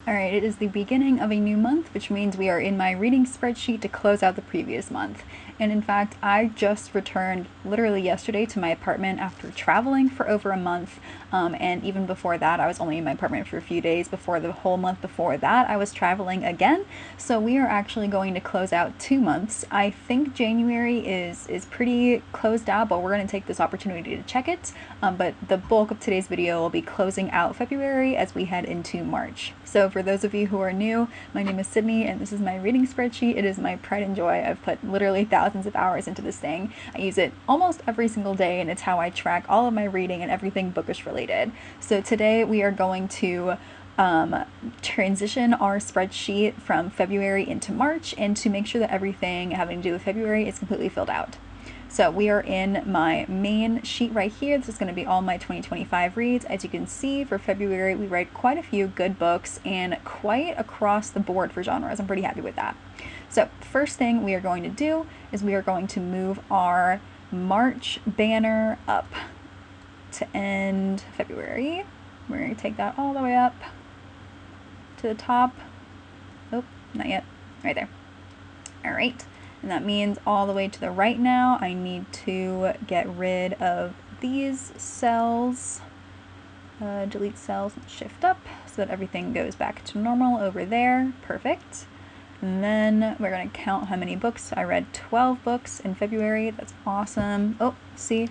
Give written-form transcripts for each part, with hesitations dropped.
Alright, it is the beginning of a new month, which means we are in my reading spreadsheet to close out the previous month. And in fact, I just returned literally yesterday to my apartment after traveling for over a month. And even before that, I was only in my apartment for a few days. Before the whole month before that, I was traveling again. So we are actually going to close out 2 months. I think January is pretty closed out, but we're going to take this opportunity to check it. But the bulk of today's video will be closing out February as we head into March. So for those of you who are new, my name is Sydney and this is my reading spreadsheet. It is my pride and joy. I've put literally thousands of hours into this thing. I use it almost every single day and it's how I track all of my reading and everything bookish related. So today we are going to transition our spreadsheet from February into March and to make sure that everything having to do with February is completely filled out. So we are in my main sheet right here. This is going to be all my 2025 reads. As you can see, for February, we read quite a few good books and quite across the board for genres. I'm pretty happy with that. So first thing we are going to do is we are going to move our March banner up to end February. We're going to take that all the way up to the top. Oh, not yet. Right there. All right. And that means all the way to the right now, I need to get rid of these cells, delete cells and shift up so that everything goes back to normal over there. Perfect. And then we're going to count how many books. I read 12 books in February. That's awesome. Oh, see,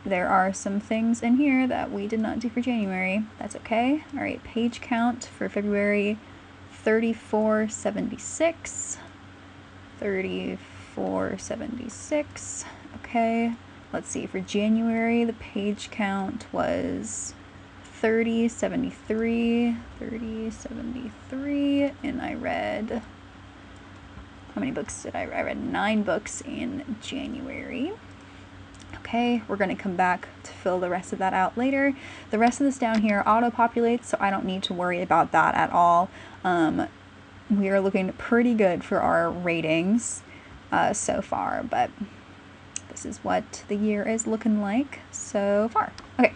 there are some things in here that we did not do for January. That's okay. All right, page count for February, 3476. 3476. Okay, let's see, for January the page count was 3073, and I read, how many books did I read? I read 9 books in January. Okay, we're going to come back to fill the rest of that out later. The rest of this down here auto-populates, so I don't need to worry about that at all. We are looking pretty good for our ratings so far, but this is what the year is looking like so far. Okay,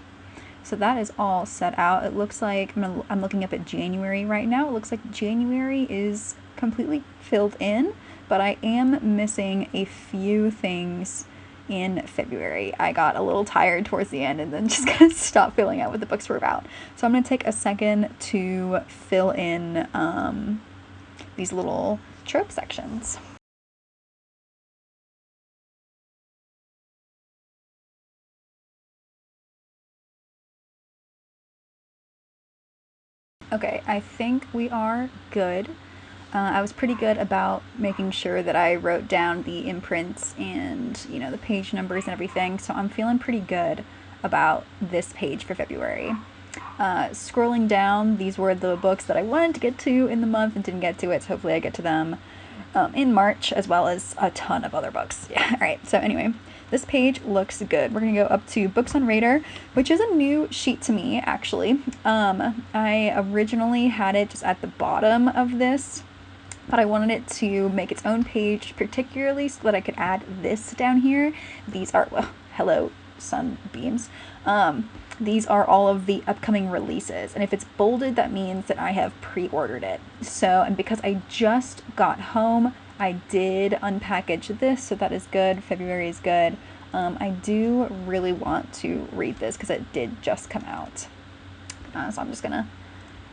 so that is all set out. It looks like, I'm looking up at January right now. It looks like January is completely filled in, but I am missing a few things in February. I got a little tired towards the end and then just kind of stopped filling out what the books were about. So I'm going to take a second to fill in these little trope sections. Okay, I think we are good. I was pretty good about making sure that I wrote down the imprints and, you know, the page numbers and everything, so I'm feeling pretty good about this page for February. Scrolling down, these were the books that I wanted to get to in the month and didn't get to it, so hopefully I get to them in March, as well as a ton of other books. Yeah, alright, so anyway, this page looks good. We're going to go up to Books on Radar, which is a new sheet to me, actually. I originally had it just at the bottom of this, but I wanted it to make its own page, particularly so that I could add this down here. These are, well, hello, sunbeams. These are all of the upcoming releases, and if it's bolded, that means that I have pre-ordered it. So, and because I just got home, I did unpackage this, so that is good. February is good. I do really want to read this because it did just come out. So I'm just gonna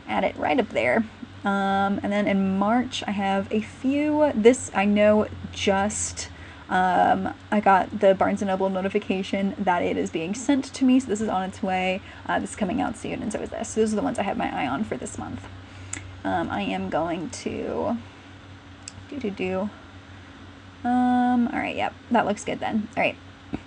add it right up there. And then in March, I have a few. This I know just I got the Barnes & Noble notification that it is being sent to me, so this is on its way. This is coming out soon, and so is this. So those are the ones I have my eye on for this month. I am going to alright, yep, that looks good then. Alright,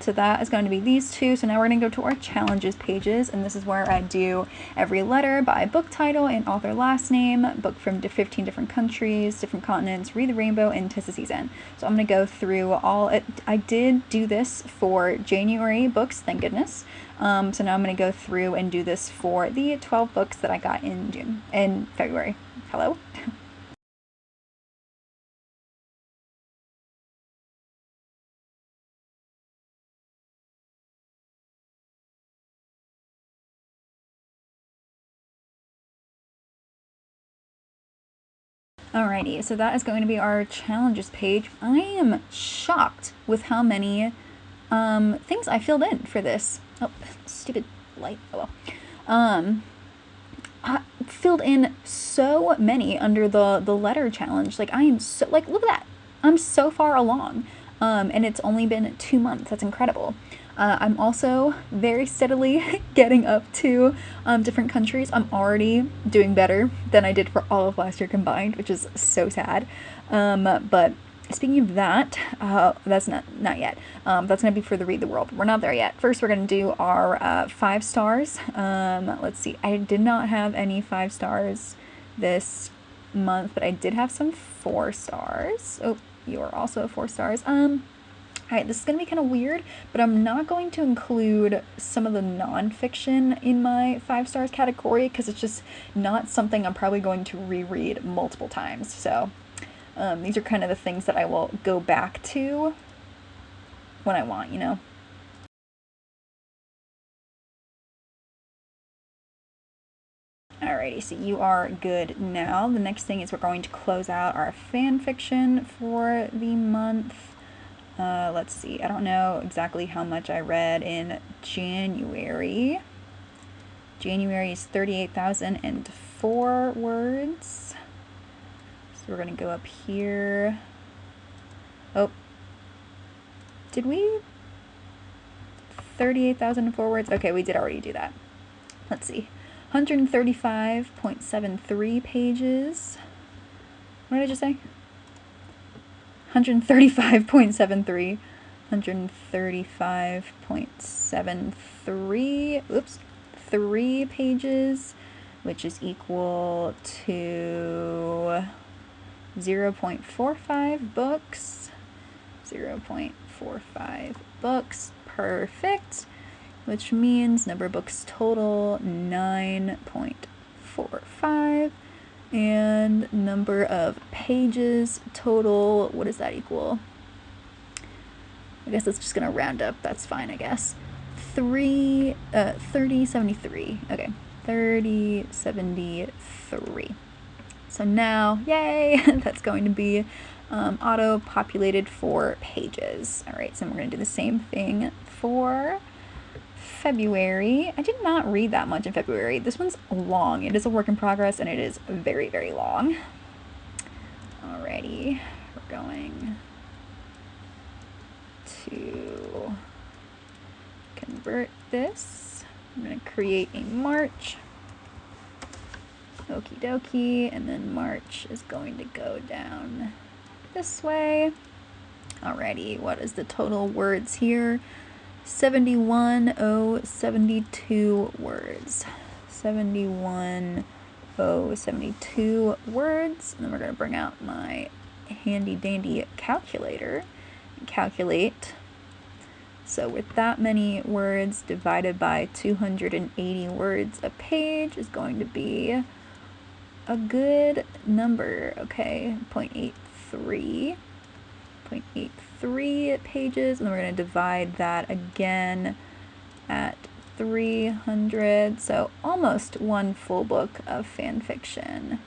so that is going to be these two. So now we're going to go to our challenges pages, and this is where I do every letter by book title and author last name, book from 15 different countries, different continents, read the rainbow, and tis the season. So I'm going to go through all it. I did do this for January books, thank goodness. So now I'm going to go through and do this for the 12 books that I got in February. Hello? Alrighty, so that is going to be our challenges page. I am shocked with how many things I filled in for this. Oh, stupid light. Oh well. I filled in so many under the letter challenge. Like, I am so, like, look at that. I'm so far along. And it's only been 2 months. That's incredible. I'm also very steadily getting up to different countries. I'm already doing better than I did for all of last year combined, which is so sad. But speaking of that, that's not yet. That's going to be for the Read the World. We're not there yet. First, we're going to do our 5 stars. Let's see. I did not have any 5 stars this month, but I did have some 4 stars. Oh, you are also 4 stars. Alright, this is going to be kind of weird, but I'm not going to include some of the nonfiction in my 5 stars category because it's just not something I'm probably going to reread multiple times. So these are kind of the things that I will go back to when I want, you know. Alrighty, so you are good now. The next thing is we're going to close out our fan fiction for the month. Let's see, I don't know exactly how much I read in January. January is 38,004 words. So we're going to go up here. Oh, did we? 38,004 words? Okay, we did already do that. Let's see. 135.73 pages. What did I just say? 135.73, 135.73, oops, 3 pages, which is equal to 0.45 books, 0.45 books, perfect, which means number of books total 9.45. And number of pages total, what does that equal? I guess it's just gonna round up, that's fine, I guess. 3073, okay, 3073. So now, yay, that's going to be auto-populated for pages. All right, so we're gonna do the same thing for February. I did not read that much in February. This one's long. It is a work in progress and it is very, very long. Alrighty, we're going to convert this. I'm going to create a March. Okie dokie, and then March is going to go down this way. Alrighty, what is the total words here? 71,072 words. 71,072 words. And then we're going to bring out my handy dandy calculator and calculate. So with that many words divided by 280 words a page is going to be a good number. Okay, 0.83. 0.83 pages, and then we're going to divide that again at 300, so almost 1 full book of fan fiction.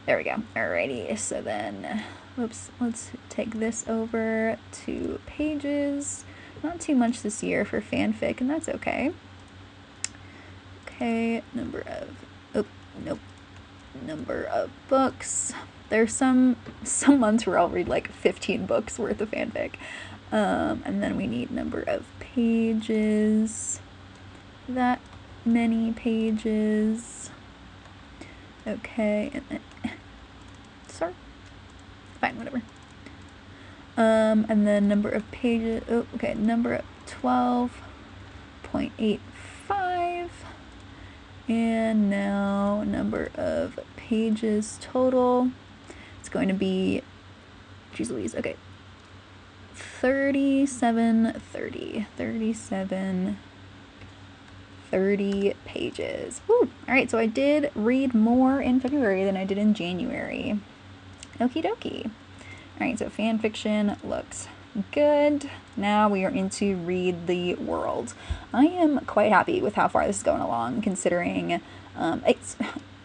There we go. Alrighty, so then, whoops, let's take this over to pages. Not too much this year for fanfic, and that's okay. Okay, number of books. There's some months where I'll read like 15 books worth of fanfic. And then we need number of pages. That many pages. Okay, and then, sorry. Fine, whatever. And then number of pages, oh, okay, number of 12.85. And now number of pages total. It's going to be, geez Louise, okay, 3730 pages. Woo! Alright, so I did read more in February than I did in January. Okie dokie. Alright, so fan fiction looks good. Now we are into Read the World. I am quite happy with how far this is going along, considering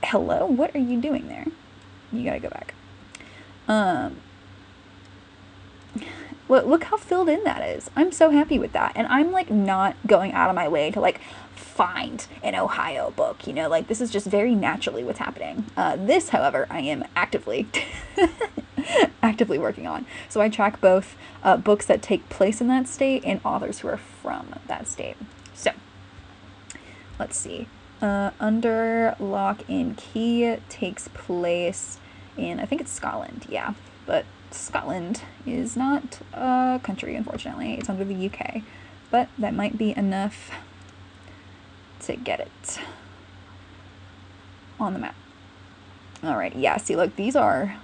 hello, what are you doing there? You gotta go back. Look how filled in that is. I'm so happy with that. And I'm like not going out of my way to like find an Ohio book, you know, like this is just very naturally what's happening. This, however, I am actively actively working on. So I track both books that take place in that state and authors who are from that state. So let's see. Under Lock and Key takes place in, I think it's Scotland, yeah, but Scotland is not a country, unfortunately. It's under the UK, but that might be enough to get it on the map. Alright, yeah, see, look, these are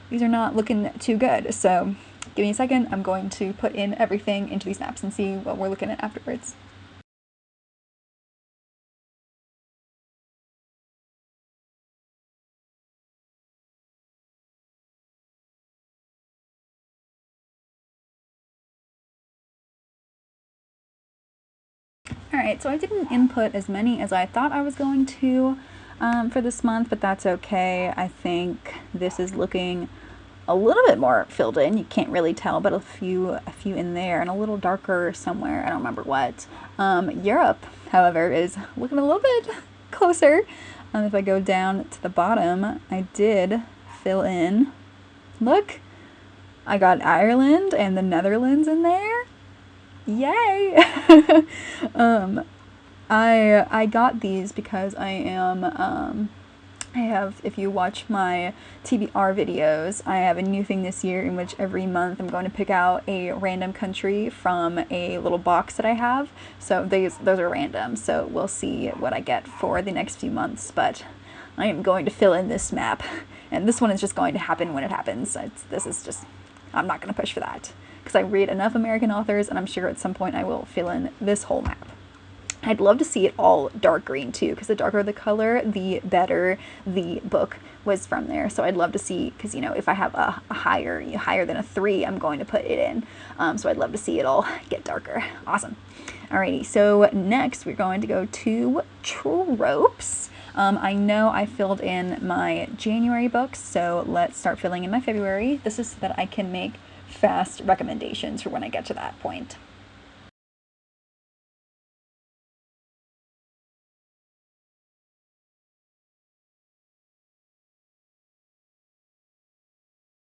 not looking too good, so give me a second. I'm going to put in everything into these maps and see what we're looking at afterwards. Alright, so I didn't input as many as I thought I was going to for this month, but that's okay. I think this is looking a little bit more filled in. You can't really tell, but a few in there, and a little darker somewhere. I don't remember what. Europe, however, is looking a little bit closer. If I go down to the bottom, I did fill in. Look, I got Ireland and the Netherlands in there. Yay! I got these because I am, I have, if you watch my TBR videos, I have a new thing this year in which every month I'm going to pick out a random country from a little box that I have. So those are random, so we'll see what I get for the next few months, but I am going to fill in this map, and this one is just going to happen when it happens. This is just, I'm not going to push for that, because I read enough American authors, and I'm sure at some point I will fill in this whole map. I'd love to see it all dark green too, because the darker the color, the better the book was from there. So I'd love to see, because you know, if I have a higher than a 3, I'm going to put it in. So I'd love to see it all get darker. Awesome. Alrighty, so next we're going to go to tropes. I know I filled in my January books, so let's start filling in my February. This is so that I can make fast recommendations for when I get to that point.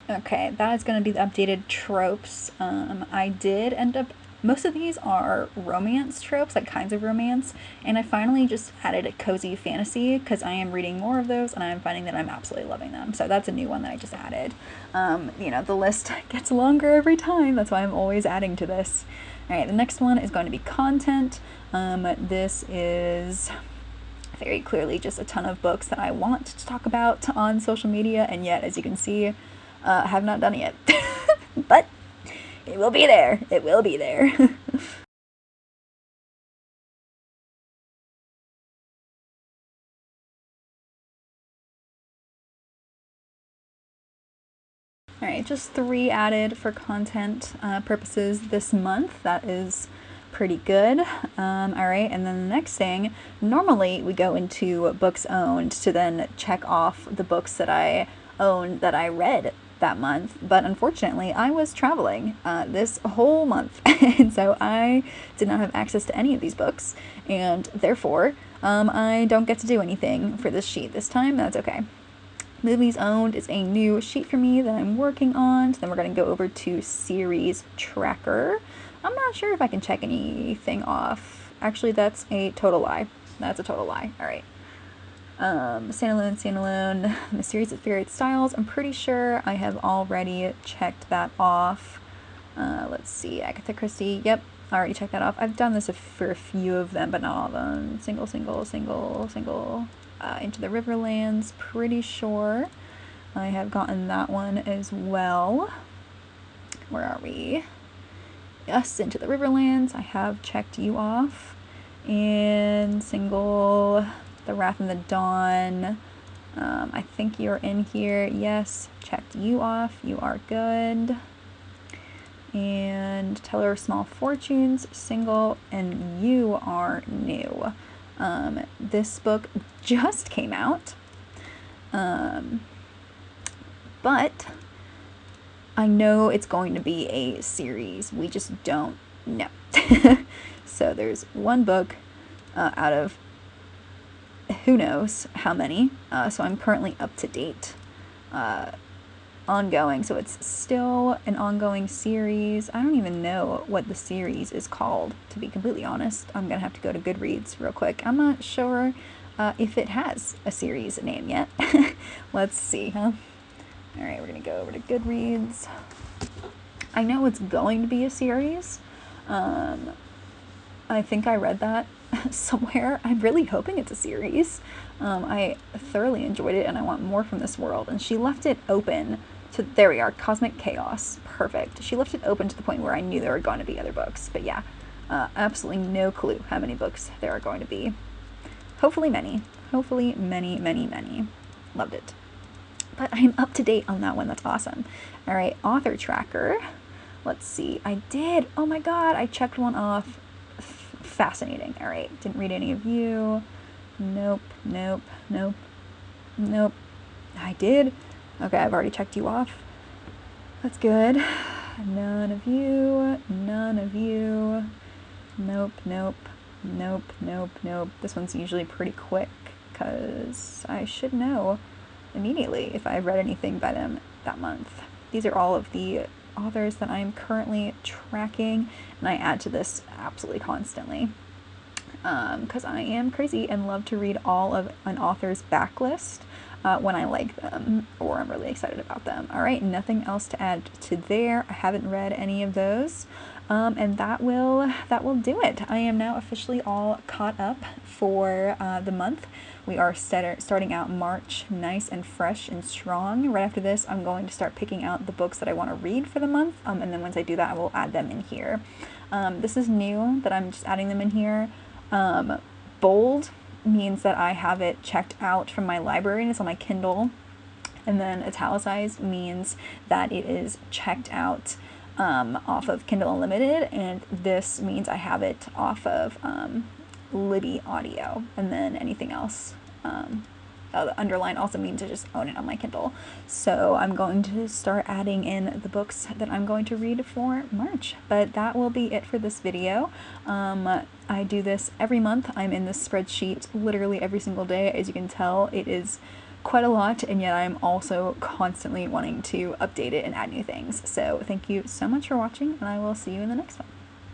Okay, that is going to be the updated tropes. I did end up, most of these are romance tropes, like kinds of romance, and I finally just added a cozy fantasy because I am reading more of those and I'm finding that I'm absolutely loving them. So that's a new one that I just added. You know, the list gets longer every time, that's why I'm always adding to this. Alright, the next one is going to be content. This is very clearly just a ton of books that I want to talk about on social media, and yet, as you can see, I have not done it yet. But it will be there. It will be there. Alright, just 3 added for content purposes this month. That is pretty good. Alright, and then the next thing, normally we go into books owned to then check off the books that I own that I read that month, but unfortunately I was traveling this whole month and so I did not have access to any of these books, and therefore I don't get to do anything for this sheet this time. That's okay. Movies owned is a new sheet for me that I'm working on, so then we're going to go over to series tracker. I'm not sure if I can check anything off. Actually, that's a total lie. That's a total lie. Alright. Standalone, the series of favorite styles. I'm pretty sure I have already checked that off. Let's see, Agatha Christie. Yep, I already checked that off. I've done this for a few of them, but not all of them. Single. Into the Riverlands, pretty sure I have gotten that one as well. Where are we? Yes, Into the Riverlands. I have checked you off. And single, The Wrath and the Dawn. I think you're in here. Yes, checked you off. You are good. And Teller of Small Fortunes, single, and you are new. This book just came out, but I know it's going to be a series. We just don't know. So there's one book out of who knows how many. So I'm currently up to date, ongoing. So it's still an ongoing series. I don't even know what the series is called, to be completely honest. I'm gonna have to go to Goodreads real quick. I'm not sure if it has a series name yet. Let's see, huh? All right, we're gonna go over to Goodreads. I know it's going to be a series. I think I read that somewhere. I'm really hoping it's a series. I thoroughly enjoyed it and I want more from this world. And she left it open to, there we are, Cosmic Chaos. Perfect. She left it open to the point where I knew there were going to be other books. But yeah, absolutely no clue how many books there are going to be. Hopefully many. Hopefully many, many, many. Loved it. But I'm up to date on that one. That's awesome. All right, author tracker. Let's see. I did. Oh my God, I checked one off. Fascinating. All right, didn't read any of you. Nope, nope, nope, nope. I did. Okay, I've already checked you off. That's good. None of you. None of you. Nope, nope, nope, nope, nope. This one's usually pretty quick because I should know immediately if I've read anything by them that month. These are all of the authors that I'm currently tracking, and I add to this absolutely constantly because I am crazy and love to read all of an author's backlist when I like them or I'm really excited about them. All right, nothing else to add to there. I haven't read any of those. And that will do it. I am now officially all caught up for the month. We are starting out March nice and fresh and strong. Right after this, I'm going to start picking out the books that I want to read for the month. And then once I do that, I will add them in here. This is new that I'm just adding them in here. Bold means that I have it checked out from my library and it's on my Kindle. And then italicized means that it is checked out off of Kindle Unlimited, and this means I have it off of Libby Audio, and then anything else. The underline also means I just own it on my Kindle. So I'm going to start adding in the books that I'm going to read for March. But that will be it for this video. I do this every month. I'm in this spreadsheet literally every single day. As you can tell, it is quite a lot, and yet I'm also constantly wanting to update it and add new things. So thank you so much for watching, and I will see you in the next one.